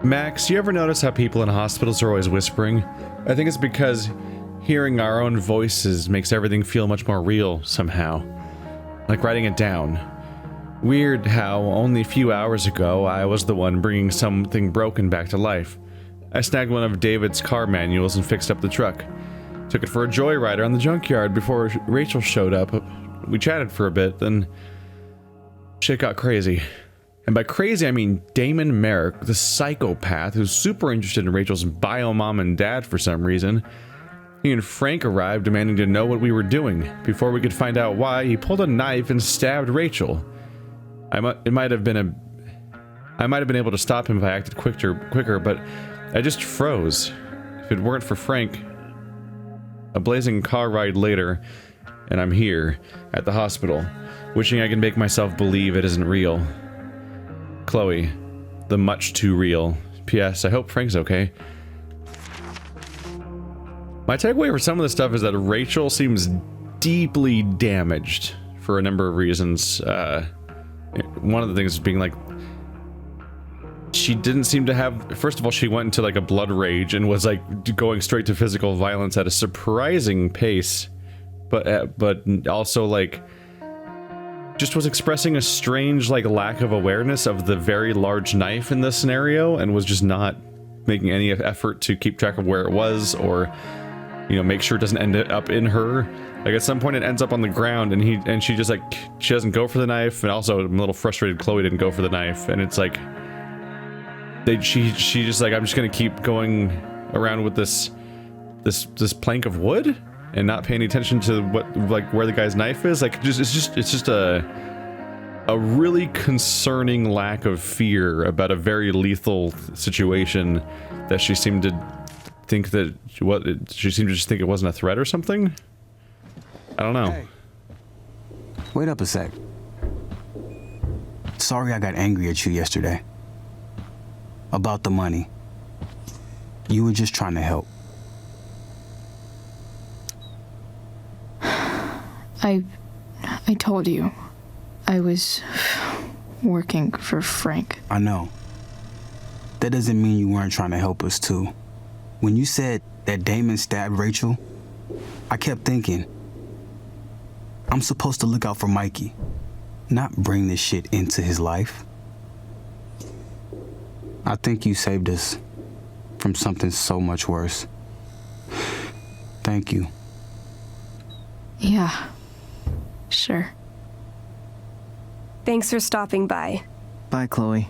Max, you ever notice how people in hospitals are always whispering? I think it's because hearing our own voices makes everything feel much more real somehow. Like writing it down. Weird how only a few hours ago I was the one bringing something broken back to life. I snagged one of David's car manuals and fixed up the truck. Took it for a joyride around the junkyard before Rachel showed up. We chatted for a bit, then shit got crazy. And by crazy, I mean Damon Merrick, the psychopath who's super interested in Rachel's bio mom and dad for some reason. He and Frank arrived demanding to know what we were doing. Before we could find out why, he pulled a knife and stabbed Rachel. I might have been able to stop him if I acted quicker, but I just froze. If it weren't for Frank. A blazing car ride later, and I'm here, at the hospital, wishing I could make myself believe it isn't real. Chloe, the much too real. P.S. I hope Frank's okay. My takeaway for some of this stuff is that Rachel seems deeply damaged for a number of reasons. One of the things being like, she didn't seem to have, first of all, she went into like a blood rage and was like going straight to physical violence at a surprising pace, but also like just was expressing a strange like lack of awareness of the very large knife in this scenario and was just not making any effort to keep track of where it was or, you know, make sure it doesn't end up in her. Like at some point it ends up on the ground and she just like, she doesn't go for the knife, and also I'm a little frustrated Chloe didn't go for the knife, and it's like she just like, I'm just gonna keep going around with this plank of wood and not paying attention to what, like, where the guy's knife is. Like, it's just a really concerning lack of fear about a very lethal situation that she seemed to think that she seemed to just think it wasn't a threat or something. I don't know. Hey. Wait up a sec. Sorry I got angry at you yesterday. About the money. You were just trying to help. I told you. I was working for Frank. I know. That doesn't mean you weren't trying to help us too. When you said that Damon stabbed Rachel, I kept thinking, I'm supposed to look out for Mikey, not bring this shit into his life. I think you saved us from something so much worse. Thank you. Yeah, sure. Thanks for stopping by. Bye, Chloe.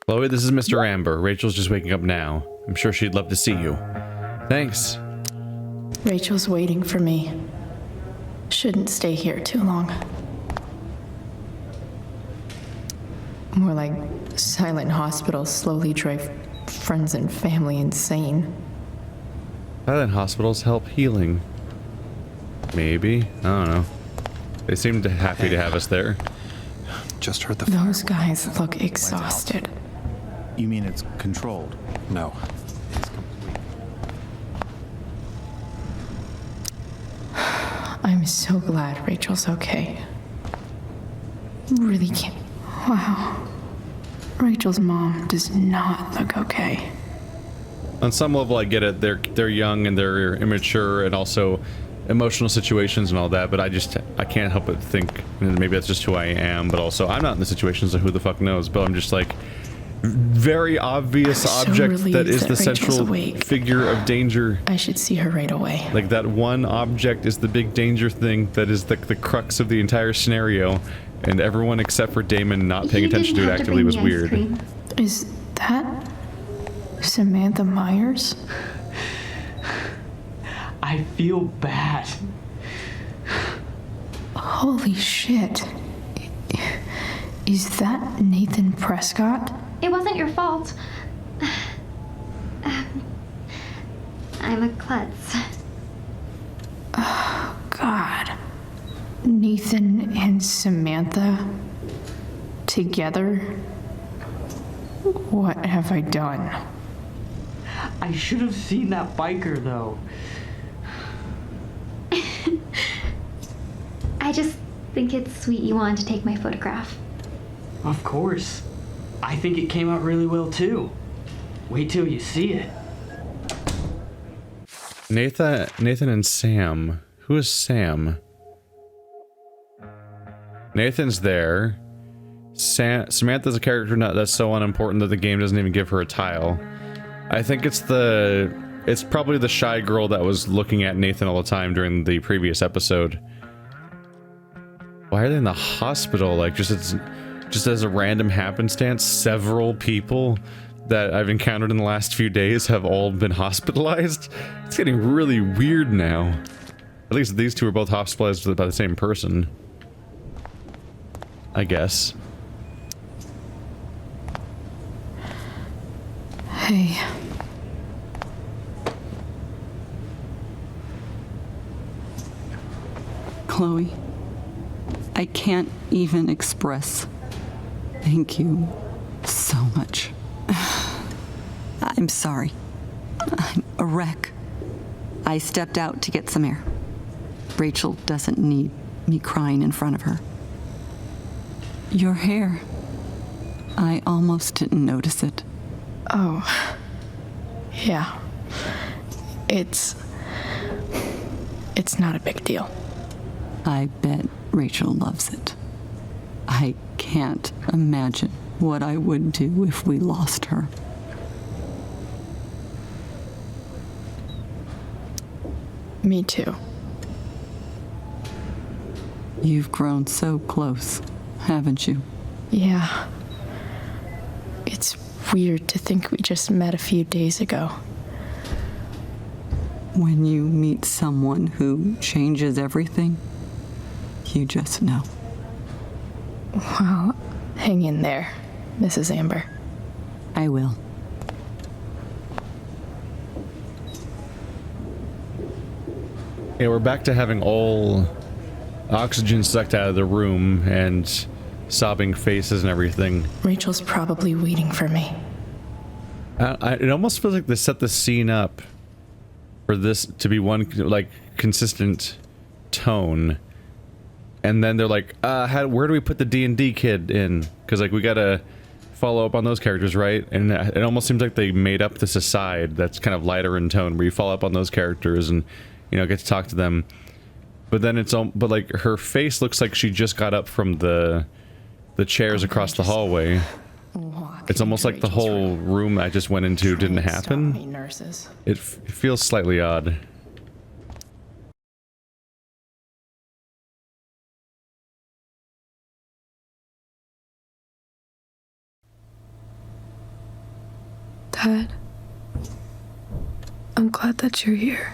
Chloe, this is Mr. Amber. Rachel's just waking up now. I'm sure she'd love to see you. Thanks. Rachel's waiting for me. Shouldn't stay here too long. More like silent hospitals slowly drive friends and family insane. Silent hospitals help healing. Maybe. I don't know. They seemed happy to have us there. Just heard the fire. Those guys look exhausted. You mean it's controlled? No. It's complete. I'm so glad Rachel's okay. Really can't. Wow. Rachel's mom does not look okay. On some level, I get it. They're young and they're immature, and also emotional situations and all that. But I can't help but think, and maybe that's just who I am. But also, I'm not in the situation, so who the fuck knows? But I'm just like, very obvious object that is the central figure of danger. I should see her right away. Like that one object is the big danger thing that is the crux of the entire scenario, and everyone except for Damon not paying attention to it actively was weird. Is that Samantha Myers? I feel bad. Holy shit. Is that Nathan Prescott? It wasn't your fault. I'm a klutz. Oh, God. Nathan and Samantha together? What have I done? I should have seen that biker, though. I just think it's sweet you wanted to take my photograph. Of course. I think it came out really well, too. Wait till you see it. Nathan and Sam. Who is Sam? Nathan's there. Samantha's a character that's so unimportant that the game doesn't even give her a tile. I think it's probably the shy girl that was looking at Nathan all the time during the previous episode. Why are they in the hospital? Like, just as a random happenstance, several people that I've encountered in the last few days have all been hospitalized. It's getting really weird now. At least these two are both hospitalized by the same person, I guess. Hey. Chloe, I can't even express thank you so much. I'm sorry. I'm a wreck. I stepped out to get some air. Rachel doesn't need me crying in front of her. Your hair. I almost didn't notice it. Oh. Yeah. It's not a big deal. I bet Rachel loves it. I can't imagine what I would do if we lost her. Me too. You've grown so close, haven't you? Yeah. It's weird to think we just met a few days ago. When you meet someone who changes everything, you just know. Well, hang in there, Mrs. Amber. I will. Yeah, we're back to having all oxygen sucked out of the room and sobbing faces and everything. Rachel's probably waiting for me. It almost feels like they set the scene up for this to be one, like, consistent tone. And then they're like, where do we put the D&D kid in? Because, like, we gotta follow up on those characters, right? And it almost seems like they made up this aside that's kind of lighter in tone, where you follow up on those characters and, you know, get to talk to them. But then it's all, but like her face looks like she just got up from the chairs across the hallway. It's almost like the whole room I just went into didn't happen. Nurses. It feels slightly odd. Dad, I'm glad that you're here.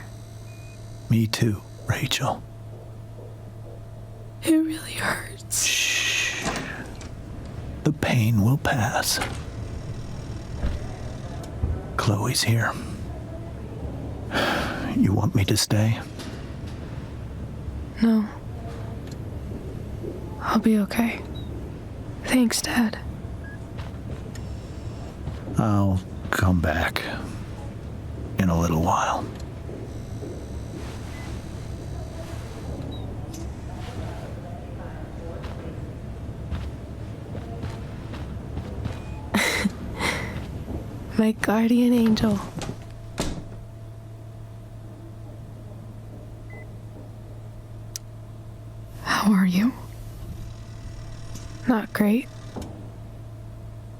Me too, Rachel. It really hurts. Shh. The pain will pass. Chloe's here. You want me to stay? No. I'll be okay. Thanks, Dad. I'll come back in a little while. My guardian angel. How are you? Not great.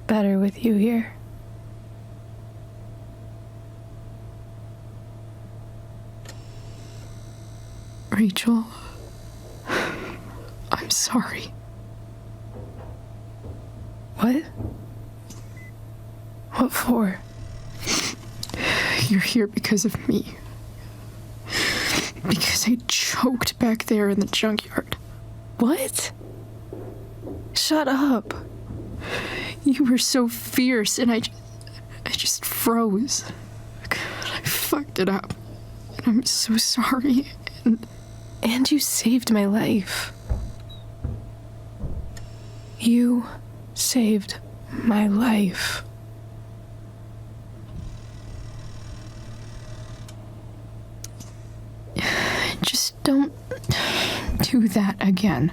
Better with you here. Rachel, I'm sorry. What? What for? You're here because of me. Because I choked back there in the junkyard. What? Shut up. You were so fierce and I just froze. I fucked it up. And I'm so sorry. And you saved my life. You saved my life. Don't do that again.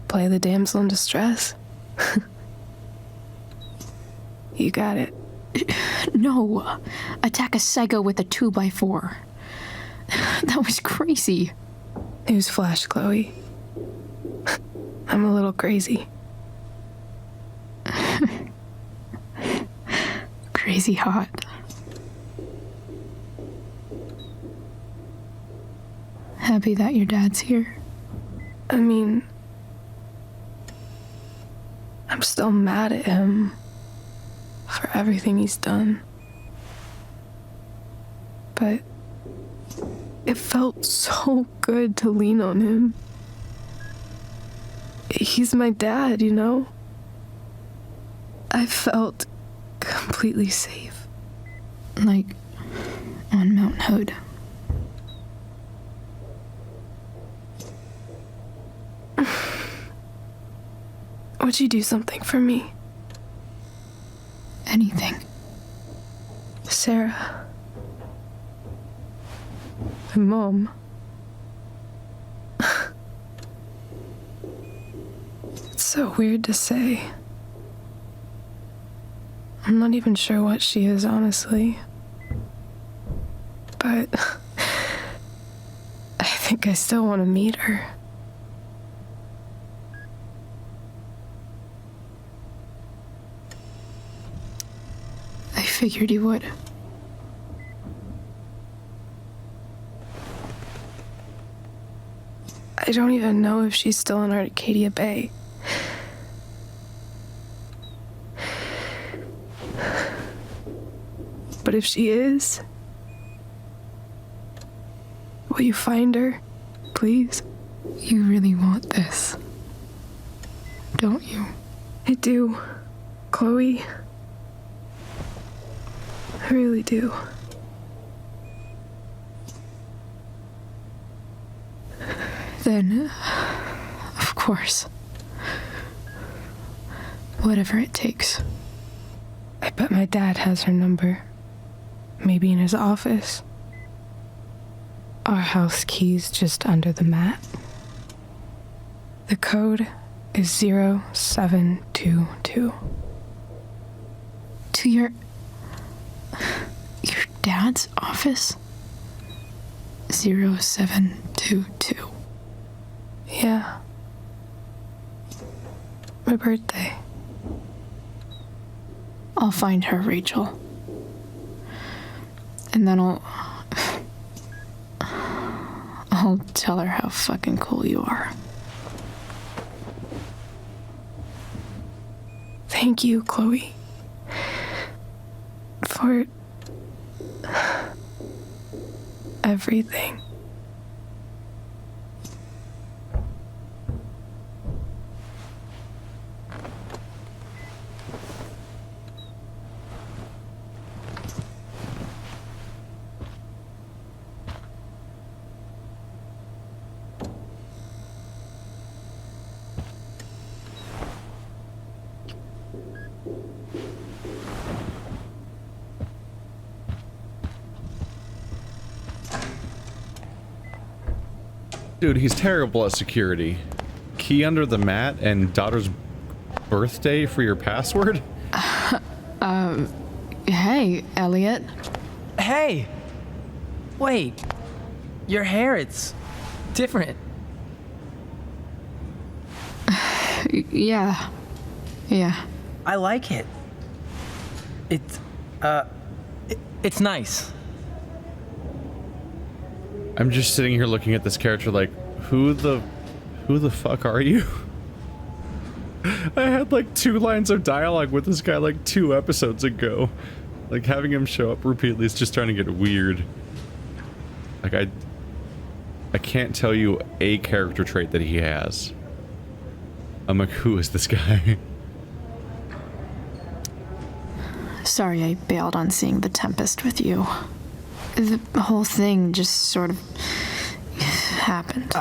Play the damsel in distress. You got it. No. Attack a psycho with a 2x4. That was crazy. Newsflash, Chloe. I'm a little crazy. Crazy hot. Happy that your dad's here? I mean, I'm still mad at him for everything he's done. But it felt so good to lean on him. He's my dad, you know? I felt completely safe. Like on Mount Hood. Would you do something for me? Anything. Sera. My mom. It's so weird to say. I'm not even sure what she is, honestly. But I think I still want to meet her. I figured you would. I don't even know if she's still in Arcadia Bay. But if she is, will you find her, please? You really want this, don't you? I do, Chloe. I really do. Then, of course. Whatever it takes. I bet my dad has her number. Maybe in his office. Our house key's just under the mat. The code is 0722. To your dad's office? 0722. Yeah. My birthday. I'll find her, Rachel. And then I'll tell her how fucking cool you are. Thank you, Chloe. For everything. Dude, he's terrible at security. Key under the mat and daughter's birthday for your password? Hey, Elliot. Hey! Wait. Your hair, it's different. Yeah. I like it. It's nice. I'm just sitting here looking at this character like, who the fuck are you? I had like 2 lines of dialogue with this guy like 2 episodes ago. Like having him show up repeatedly is just starting to get weird. Like I can't tell you a character trait that he has. I'm like, who is this guy? Sorry I bailed on seeing The Tempest with you. The whole thing just sort of happened.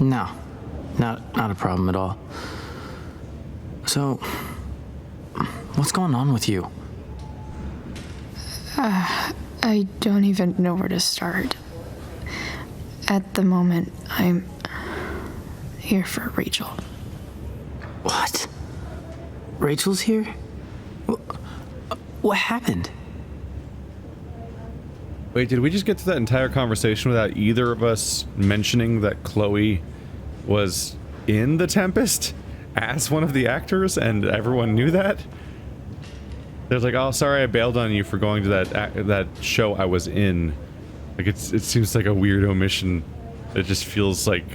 No. Not a problem at all. So, what's going on with you? I don't even know where to start. At the moment, I'm here for Rachel. What? Rachel's here? What happened? Wait, did we just get to that entire conversation without either of us mentioning that Chloe was in The Tempest as one of the actors, and everyone knew that? They're like, oh, sorry I bailed on you for going to that show I was in. Like, it seems like a weird omission. It just feels like...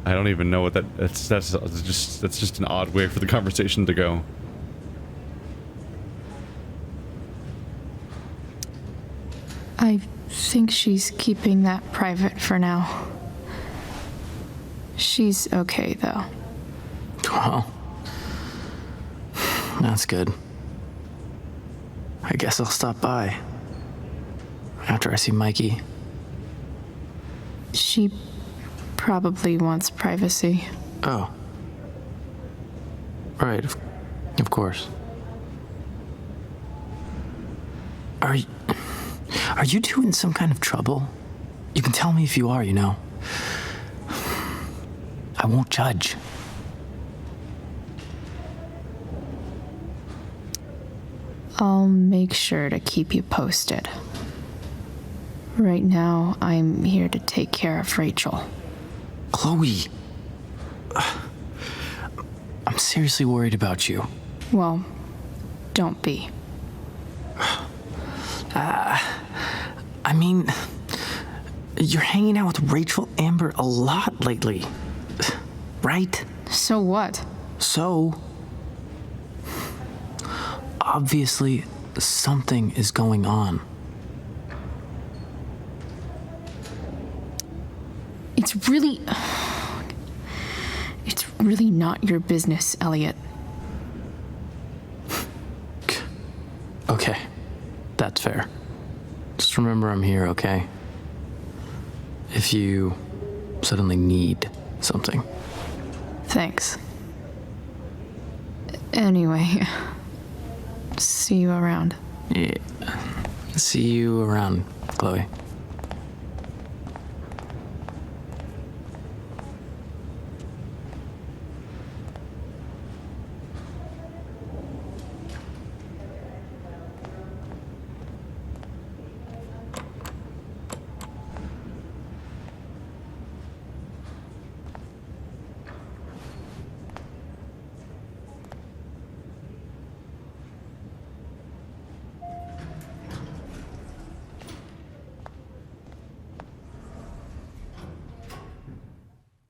I don't even know what that's just an odd way for the conversation to go. I think she's keeping that private for now. She's okay, though. Well, that's good. I guess I'll stop by after I see Mikey. She probably wants privacy. Oh. Right, of course. Are you two in some kind of trouble? You can tell me if you are, you know. I won't judge. I'll make sure to keep you posted. Right now, I'm here to take care of Rachel. Chloe. I'm seriously worried about you. Well, don't be. I mean, you're hanging out with Rachel Amber a lot lately, right? So what? So, obviously, something is going on. It's really not your business, Elliot. Okay, that's fair. Just remember I'm here, okay? If you suddenly need something. Thanks. Anyway, see you around. Yeah. See you around, Chloe.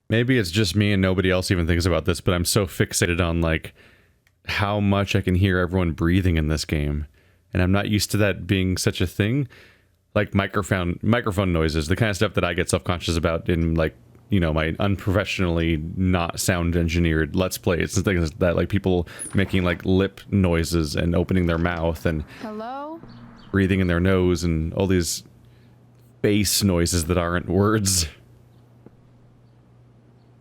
Maybe it's just me and nobody else even thinks about this, but I'm so fixated on, like, how much I can hear everyone breathing in this game. And I'm not used to that being such a thing. Like microphone noises, the kind of stuff that I get self-conscious about in, like, you know, my unprofessionally not sound engineered Let's Plays and things like that, like people making, like, lip noises and opening their mouth and Hello? breathing in their nose and all these bass noises that aren't words.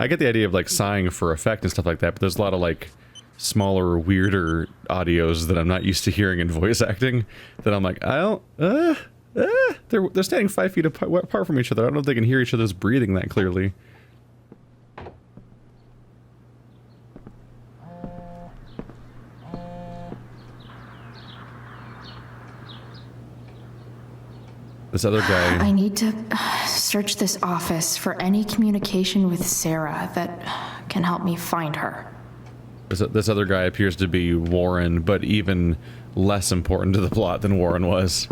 I get the idea of, like, sighing for effect and stuff like that, but there's a lot of, like, smaller, weirder audios that I'm not used to hearing in voice acting that I'm like, I don't, they're standing 5 feet apart from each other. I don't know if they can hear each other's breathing that clearly. This other guy... I need to search this office for any communication with Sera that can help me find her. This other guy appears to be Warren, but even less important to the plot than Warren was.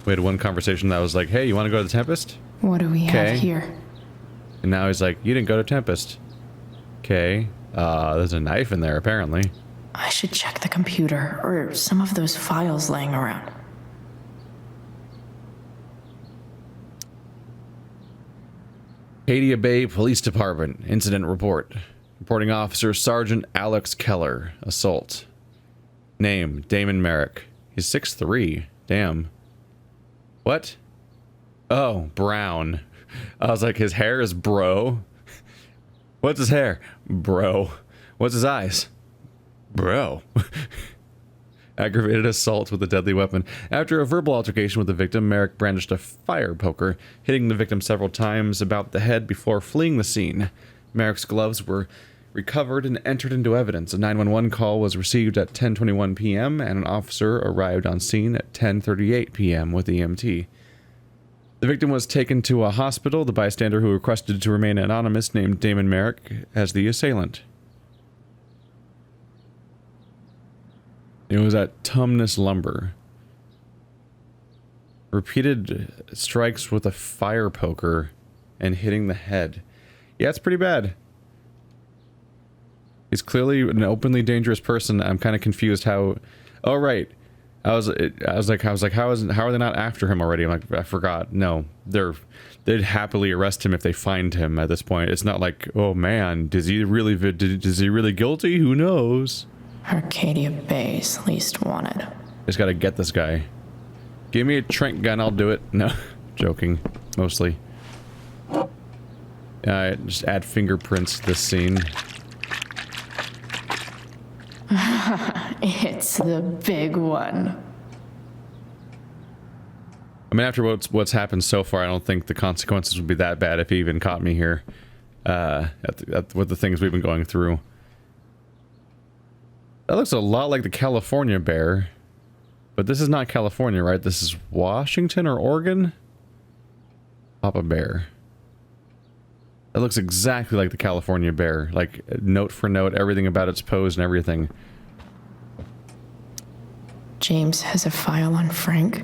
We had one conversation that was like, hey, you want to go to the Tempest? What do we have here? And now he's like, you didn't go to Tempest. Okay. There's a knife in there, apparently. I should check the computer or some of those files laying around. Acadia Bay Police Department. Incident report. Reporting officer Sergeant Alex Keller. Assault. Name, Damon Merrick. He's 6'3". Damn. What? Oh, Brown. I was like, his hair is bro. What's his hair? Bro. What's his eyes? Bro. Aggravated assault with a deadly weapon. After a verbal altercation with the victim, Merrick brandished a fire poker, hitting the victim several times about the head before fleeing the scene. Merrick's gloves were recovered and entered into evidence. A 911 call was received at 10:21 p.m. and an officer arrived on scene at 10:38 p.m. with EMT. The victim was taken to a hospital. The bystander who requested to remain anonymous named Damon Merrick as the assailant. It was at Tumnus Lumber. Repeated strikes with a fire poker and hitting the head. Yeah, it's pretty bad. He's clearly an openly dangerous person. I'm kind of confused how... Oh, right. I was like, how are they not after him already? I'm like, I forgot. No, they'd happily arrest him if they find him at this point. It's not like, oh man, is he really guilty? Who knows? Arcadia Bay's least wanted. Just gotta get this guy. Give me a Trent gun, I'll do it. No, joking, mostly. Just add fingerprints to this scene. It's the big one. I mean, after what's happened so far, I don't think the consequences would be that bad if he even caught me here. With the things we've been going through. That looks a lot like the California bear. But this is not California, right? This is Washington or Oregon? Papa Bear. That looks exactly like the California bear. Like, note for note, everything about its pose and everything. James has a file on Frank.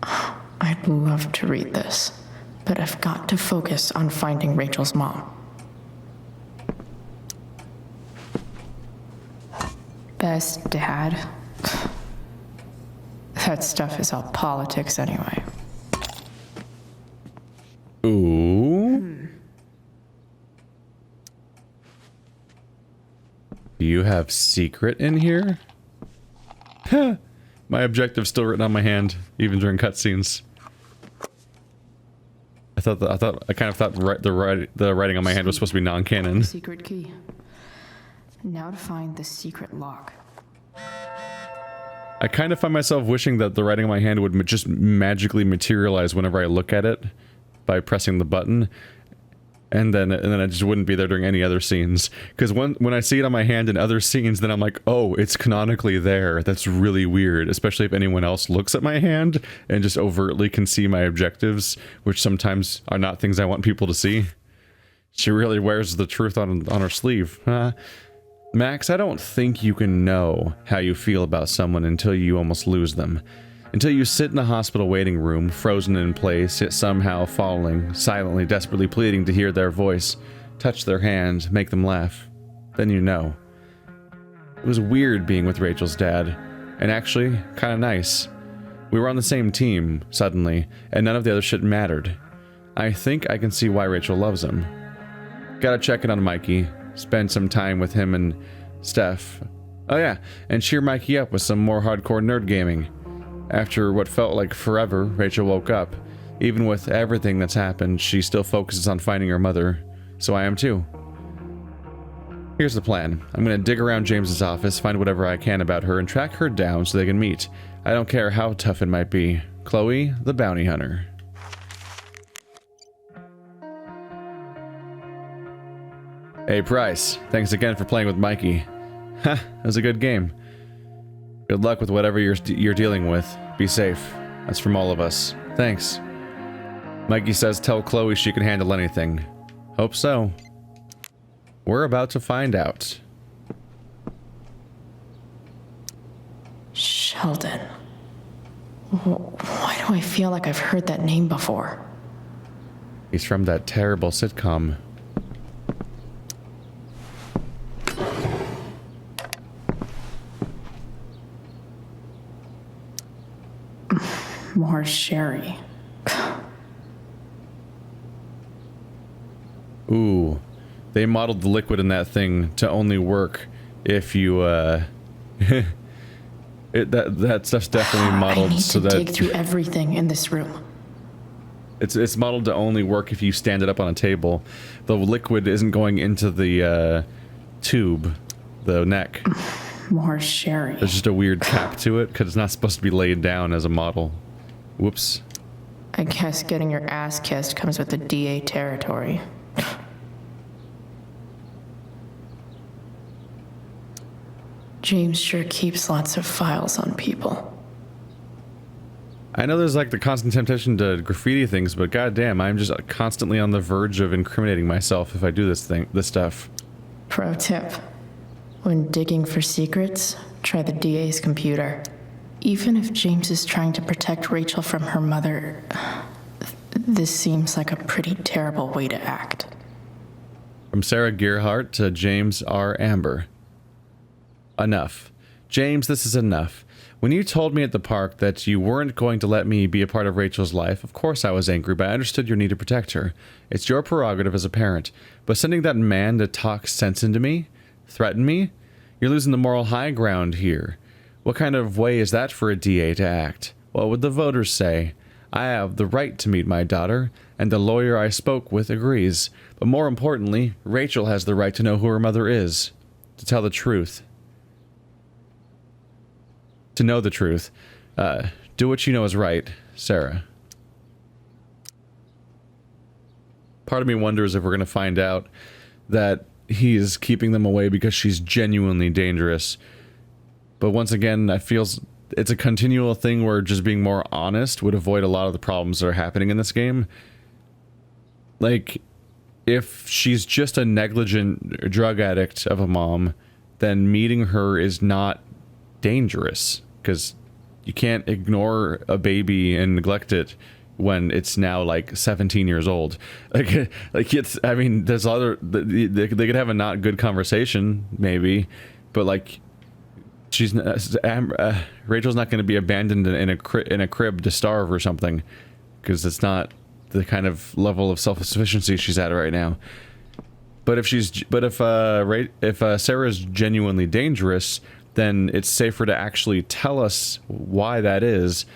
I'd love to read this, but I've got to focus on finding Rachel's mom. Best dad. That stuff is all politics anyway. Ooh. Do you have secret in here? My objective's still written on my hand, even during cutscenes. I kind of thought the writing on my hand was supposed to be non-canon. Secret key. Now to find the secret lock. I kind of find myself wishing that the writing on my hand would just magically materialize whenever I look at it by pressing the button, and then it just wouldn't be there during any other scenes. Because when I see it on my hand in other scenes, then I'm like, oh, it's canonically there. That's really weird, especially if anyone else looks at my hand and just overtly can see my objectives, which sometimes are not things I want people to see. She really wears the truth on her sleeve. Max, I don't think you can know how you feel about someone until you almost lose them. Until you sit in a hospital waiting room, frozen in place, yet somehow falling, silently, desperately pleading to hear their voice, touch their hand, make them laugh. Then you know. It was weird being with Rachel's dad, and actually, kind of nice. We were on the same team, suddenly, and none of the other shit mattered. I think I can see why Rachel loves him. Gotta check in on Mikey, spend some time with him and Steph. Oh yeah, and cheer Mikey up with some more hardcore nerd gaming. After what felt like forever, Rachel woke up. Even with everything that's happened, she still focuses on finding her mother. So I am too. Here's the plan. I'm gonna dig around James's office, find whatever I can about her, and track her down so they can meet. I don't care how tough it might be. Chloe, the bounty hunter. Hey Price, thanks again for playing with Mikey. Ha, that was a good game. Good luck with whatever you're dealing with. Be safe. That's from all of us. Thanks. Mikey says tell Chloe she can handle anything. Hope so. We're about to find out. Sheldon. Why do I feel like I've heard that name before? He's from that terrible sitcom. More sherry. Ooh. They modeled the liquid in that thing to only work if you, that stuff's definitely modeled so that... I need to dig through everything in this room. It's modeled to only work if you stand it up on a table. The liquid isn't going into the tube, the neck. More sherry. There's just a weird cap to it because it's not supposed to be laid down as a model. Whoops. I guess getting your ass kissed comes with the DA territory. James sure keeps lots of files on people. I know there's like the constant temptation to graffiti things, but goddamn, I'm just constantly on the verge of incriminating myself if I do this stuff. Pro tip. When digging for secrets, try the DA's computer. Even if James is trying to protect Rachel from her mother, this seems like a pretty terrible way to act. From Sarah Gearhart to James R. Amber. Enough. James, this is enough. When you told me at the park that you weren't going to let me be a part of Rachel's life, of course I was angry, but I understood your need to protect her. It's your prerogative as a parent. But sending that man to talk sense into me? Threaten me? You're losing the moral high ground here. What kind of way is that for a DA to act? What would the voters say? I have the right to meet my daughter, and the lawyer I spoke with agrees. But more importantly, Rachel has the right to know who her mother is. To tell the truth. To know the truth. Do what you know is right, Sarah. Part of me wonders if we're going to find out that he's keeping them away because she's genuinely dangerous. But once again, I feel it's a continual thing where just being more honest would avoid a lot of the problems that are happening in this game. Like, if she's just a negligent drug addict of a mom, then meeting her is not dangerous. Because you can't ignore a baby and neglect it when it's now like 17 years old. Like it's, I mean, there's other, they could have a not good conversation maybe, but like she's Rachel's not going to be abandoned in a crib to starve or something, because it's not the kind of level of self-sufficiency she's at right now. But if Sarah's genuinely dangerous, then it's safer to actually tell us why that is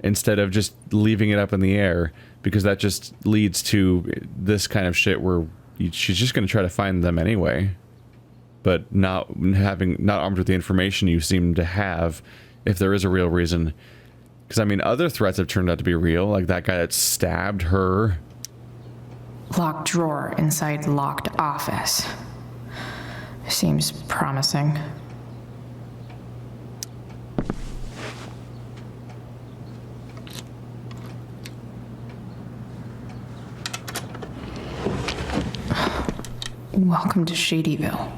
instead of just leaving it up in the air, because that just leads to this kind of shit where she's just going to try to find them anyway, but not armed with the information you seem to have if there is a real reason. Because I mean, other threats have turned out to be real, like that guy that stabbed her. Locked drawer inside locked office. Seems promising. Welcome to Shadyville.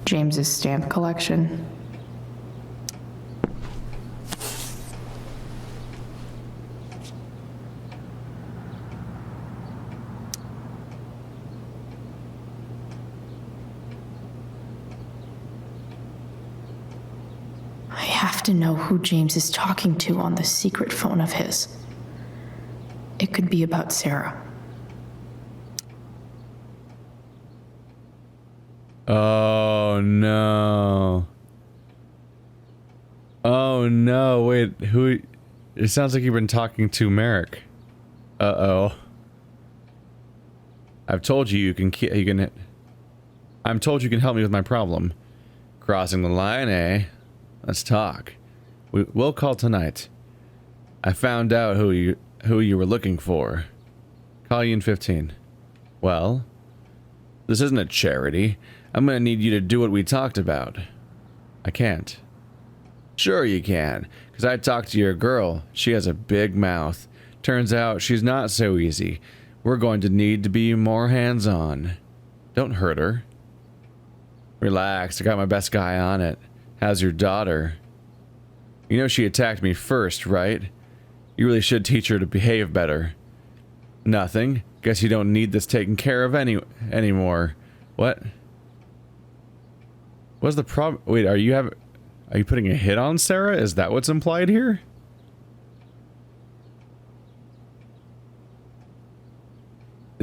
James's stamp collection. I have to know who James is talking to on the secret phone of his. It could be about Sera. Oh no. Oh no, wait, who? It sounds like you've been talking to Merrick. Uh-oh. I'm told you can help me with my problem. Crossing the line, eh? Let's talk. We'll call tonight. I found out who you were looking for. Call you in 15. Well, this isn't a charity. I'm gonna need you to do what we talked about. I can't. Sure you can, because I talked to your girl. She has a big mouth. Turns out she's not so easy. We're going to need to be more hands-on. Don't hurt her. Relax, I got my best guy on it. How's your daughter? You know she attacked me first, right? You really should teach her to behave better. Nothing. Guess you don't need this taken care of anymore. What? What's the problem? Wait, are you putting a hit on Sera? Is that what's implied here?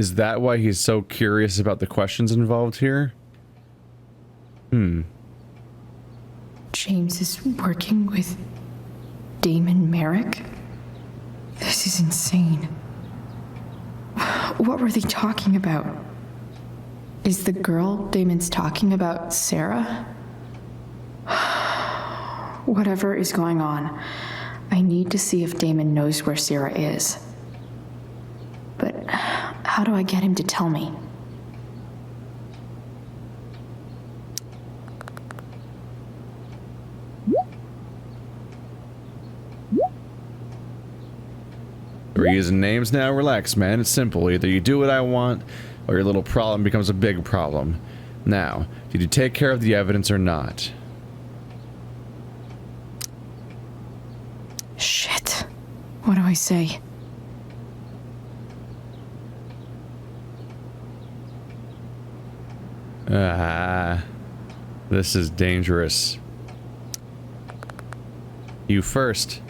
Is that why he's so curious about the questions involved here? James is working with Damon Merrick? This is insane. What were they talking about? Is the girl Damon's talking about Sera? Whatever is going on, I need to see if Damon knows where Sera is. But how do I get him to tell me? We're using names now. Relax, man. It's simple. Either you do what I want, or your little problem becomes a big problem. Now, did you take care of the evidence or not? Shit. What do I say? This is dangerous. You first.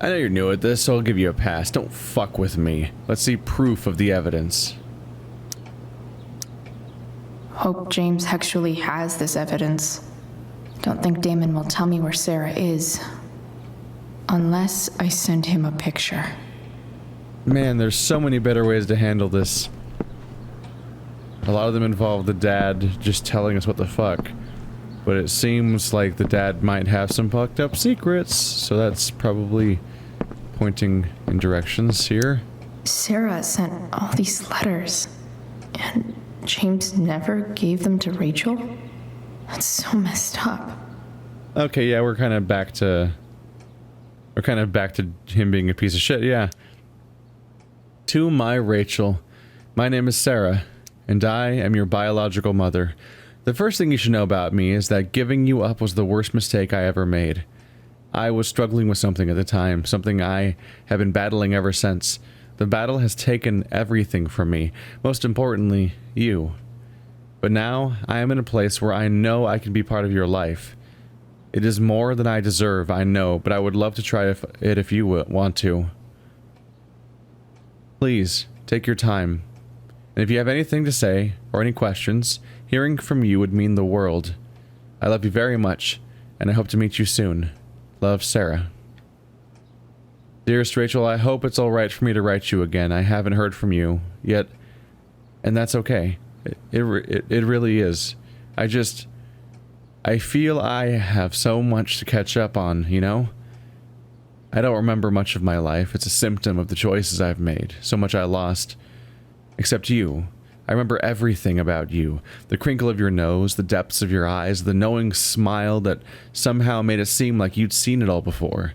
I know you're new at this, so I'll give you a pass. Don't fuck with me. Let's see proof of the evidence. Hope James actually has this evidence. Don't think Damon will tell me where Sera is. Unless I send him a picture. Man, there's so many better ways to handle this. A lot of them involve the dad just telling us what the fuck. But it seems like the dad might have some fucked up secrets, so that's probably pointing in directions here. Sera sent all these letters, and James never gave them to Rachel? That's so messed up. Okay, yeah, we're kind of back to him being a piece of shit, yeah. To my Rachel, my name is Sera, and I am your biological mother. The first thing you should know about me is that giving you up was the worst mistake I ever made. I was struggling with something at the time, something I have been battling ever since. The battle has taken everything from me, most importantly, you. But now, I am in a place where I know I can be part of your life. It is more than I deserve, I know, but I would love to try it if you want to. Please, take your time. And if you have anything to say, or any questions, hearing from you would mean the world. I love you very much, and I hope to meet you soon. Love, Sera. Dearest Rachel, I hope it's alright for me to write you again. I haven't heard from you yet, and that's okay. It really is. I feel I have so much to catch up on, you know? I don't remember much of my life. It's a symptom of the choices I've made. So much I lost. Except you. I remember everything about you. The crinkle of your nose, the depths of your eyes, the knowing smile that somehow made it seem like you'd seen it all before.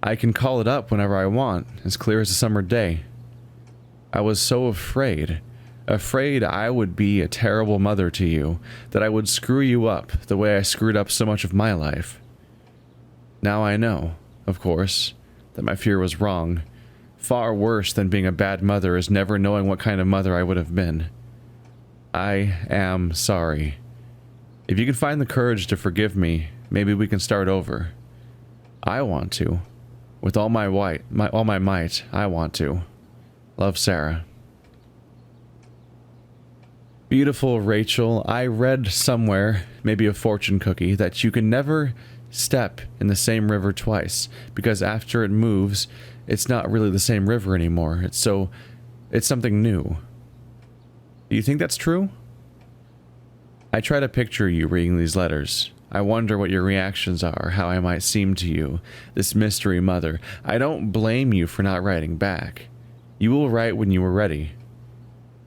I can call it up whenever I want, as clear as a summer day. I was so afraid. Afraid I would be a terrible mother to you, that I would screw you up the way I screwed up so much of my life. Now I know, of course, that my fear was wrong. Far worse than being a bad mother is never knowing what kind of mother I would have been. I am sorry. If you can find the courage to forgive me, maybe we can start over. I want to. With all my might, I want to. Love, Sera. Beautiful Rachel, I read somewhere, maybe a fortune cookie, that you can never step in the same river twice, because after it moves, it's not really the same river anymore. It's something new. Do you think that's true? I try to picture you reading these letters. I wonder what your reactions are, how I might seem to you, this mystery mother. I don't blame you for not writing back. You will write when you are ready.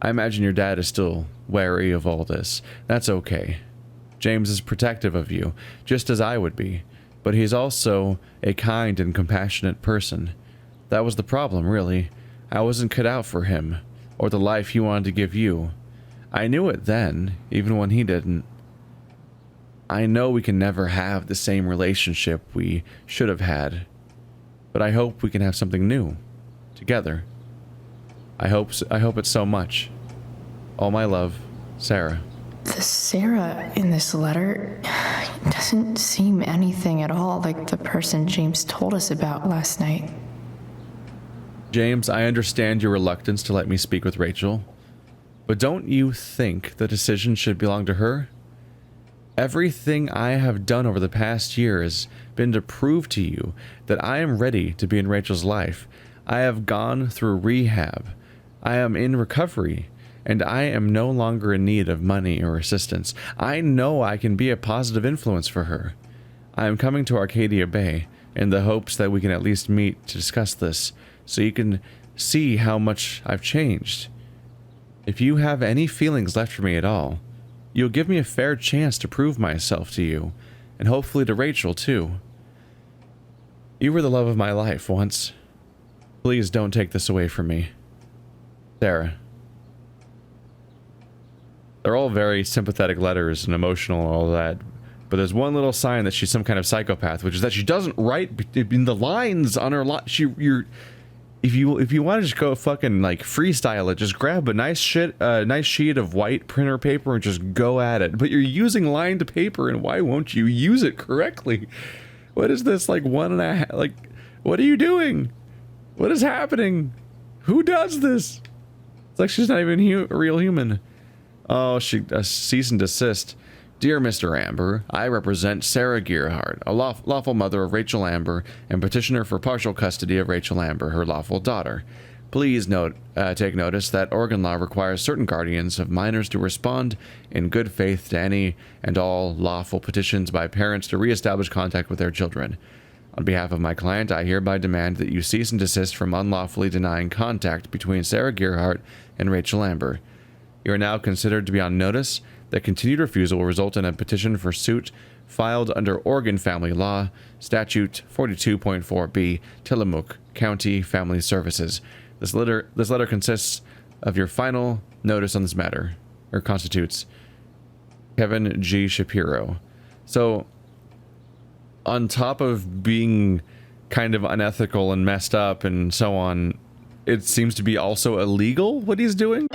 I imagine your dad is still wary of all this. That's okay. James is protective of you, just as I would be, but he's also a kind and compassionate person. That was the problem, really. I wasn't cut out for him, or the life he wanted to give you. I knew it then, even when he didn't. I know we can never have the same relationship we should have had, but I hope we can have something new, together. I hope it so much. All my love, Sera. The Sera in this letter doesn't seem anything at all like the person James told us about last night. James, I understand your reluctance to let me speak with Rachel, but don't you think the decision should belong to her? Everything I have done over the past year has been to prove to you that I am ready to be in Rachel's life. I have gone through rehab. I am in recovery, and I am no longer in need of money or assistance. I know I can be a positive influence for her. I am coming to Arcadia Bay in the hopes that we can at least meet to discuss this, so you can see how much I've changed. If you have any feelings left for me at all, you'll give me a fair chance to prove myself to you, and hopefully to Rachel too. You were the love of my life once. Please don't take this away from me. Sera. They're all very sympathetic letters and emotional and all that, but there's one little sign that she's some kind of psychopath, which is that she doesn't write in the lines on her if you want to just go fucking like freestyle it, just grab a nice sheet of white printer paper and just go at it. But you're using lined paper, and why won't you use it correctly? What is this, like 1.5? Like, what are you doing? What is happening? Who does this? It's like she's not even a real human. Oh, cease and desist. Dear Mr. Amber, I represent Sera Gearhart, a lawful mother of Rachel Amber and petitioner for partial custody of Rachel Amber, her lawful daughter. Please take notice that Oregon law requires certain guardians of minors to respond in good faith to any and all lawful petitions by parents to reestablish contact with their children. On behalf of my client, I hereby demand that you cease and desist from unlawfully denying contact between Sera Gearhart and Rachel Amber. You are now considered to be on notice that continued refusal will result in a petition for suit filed under Oregon Family Law, Statute 42.4b, Tillamook County Family Services. This letter consists of your final notice on this matter, or constitutes Kevin G. Shapiro. So, on top of being kind of unethical and messed up and so on, it seems to be also illegal what he's doing.